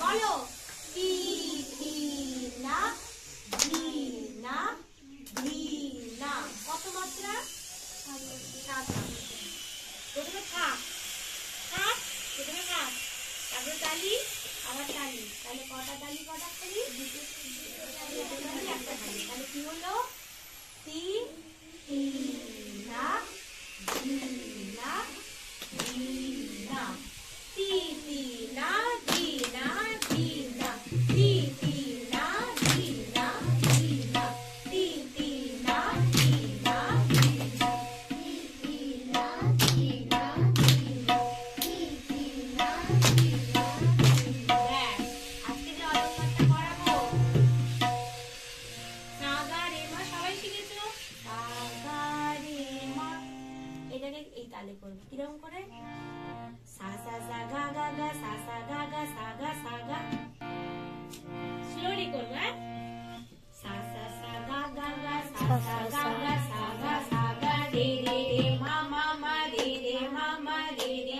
বলো তি তি না ধি না ধি না। কত মাত্রা? 7 প্রথমে থাক থাক, প্রথমে থাক, তারপরে তালি, আবার তালি। তাহলে কটা তালি কটা তালি? একটা তালি। তাহলে কি হলো? তি তি না ধি না ধি না। তি তি না ধি না ধি না। তি তি না ধি না ধি না। তি তি না ধি না ধি না। তি তি না ধি না ধি না। তি তি না ধি না ধি না। আজকে যে অলংকারটা করাবো, সা গা রে মা সবাই শিখেছো? সা গা রে মা, এটাকে এই তালে করবো। কিরকম করে? সা সা সা গা গা গা, সা সা গা গা, সা গা সা গা। স্লোলি করবো, হ্যাঁ? সা সা সা গা গা গা, সা সা গা গা, সা গা সা গা, রে রে রে মা মা মা, রে রে মা মা, রে রে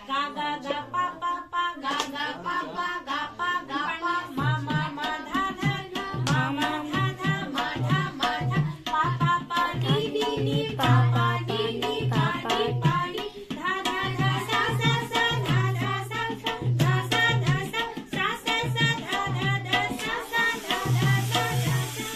গা গা গা, পা পা পা, গা গা পা পা, গা পা গা পা, মা মা মা, ধা ধা ধা, মা মা ধা ধা, মা ধা মা ধা, পা পা পা, নি নি নি, পা পা নি নি, পা নি পা নি, ধা ধা ধা, সা সা সা, ধা ধা সা সা, ধা সা ধা সা, সা সা সা, ধা ধা ধা, সা সা ধা ধা, সা সা সা,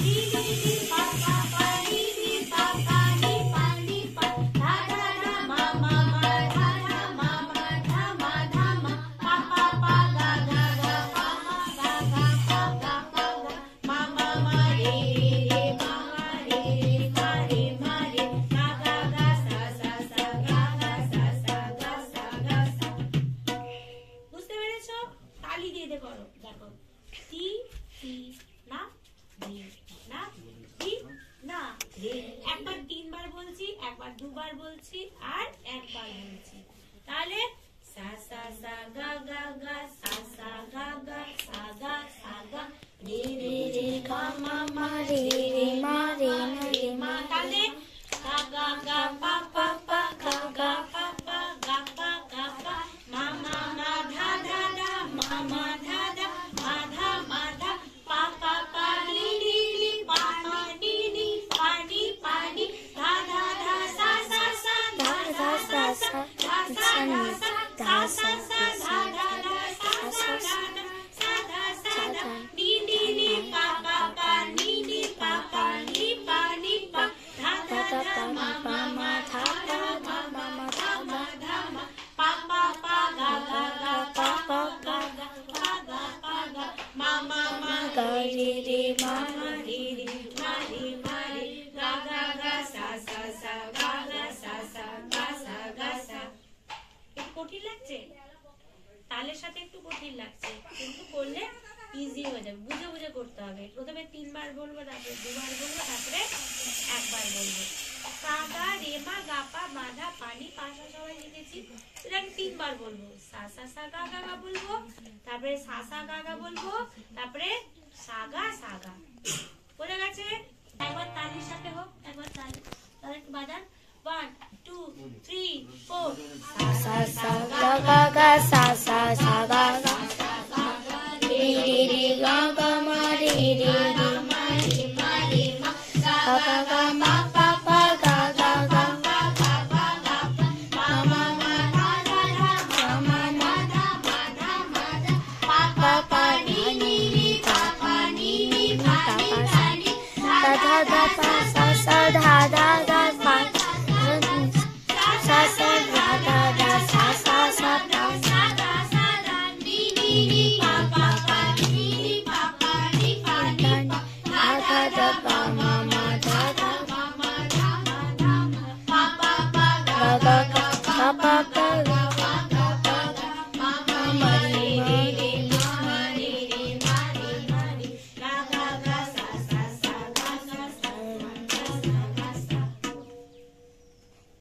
নি নি নি, পা পা পা, নি নি, পা পা নি, পা নি পা, ধা ধা ধা, মা মা মা, ধা ধা মা মা, ধা মা ধা মা, পা পা পা, গা গা গা, পা মা গা গা, পা গা পা গা, মা মা মা, রে রে রে মা মা, রে রে মা রে মা রে, গা গা গা, সা সা সা, গা গা সা সা, গা সা গা সা। বুঝতে পেরেছো? তালি দিয়ে দে করো। দেখো তি তি না ধি না ধি না রে। একবার 3 বার বলছি, একবার 2 বার বলছি, আর একবার বলছি। তাহলে সা সা সা গা গা গা, সা সা গা গা, সা গা সা গা, রে রে রে মা মা মা, রে রে মা রে মা রে মা। তাহলে গা গা গা, পা পা পা, গা গা পা পা, গা পা গা পা, মা মা মা, ধা ধা ধা, মা মা ধা ধা, মা ধা মা ধা, পা পা পা, নি নি নি, পা পা নি নি, পা নি পা নি, ধা ধা ধা, সা সা সা, ধা ধা সা সা, ধা সা ধা সা, ধা সা সা, ধা ধা ধা, সা সা ধা ধা, সা ধা সা ধা, নি নি নি, পা পা পা, নি নি, পা পা নি, পা নি পা, ধা ধা ধা, মা মা মা, ধা ধা মা মা মা, ধা মা ধা মা, পা পা পা, গা গা গা, পা পা গা গা, পা গা পা গা, মা মা মা, গা রে রে মা মা, রে রে মা রে মা রে, গা গা গা, সা সা সা, গা গা সা সা, গা সা গা সা। একটু কঠিন লাগছে? তালের সাথে একটু কঠিন লাগছে, কিন্তু করলে ইজি হয়ে যাবে। বুঝে বুঝে করতে হবে। প্রথমে 3 বার বলবো, তারপরে 2 বার বলবো, তারপরে একবার বলবো। সা গা রে মা, গা পা মা ধা, পানি পাশা সবাই লিখেছি। এটা আমি 3 বার বলবো। সা সা সা গা গা গা বলবো, তারপরে সা সা গা গা বলবো, তারপরে সা গা সা গা। বোঝা গেছে? একবার তালির সাথে হোক, একবার তালি। তাহলে একটু বাজান। 1 2 3 4 sa sa ga ga ga sa sa sa ga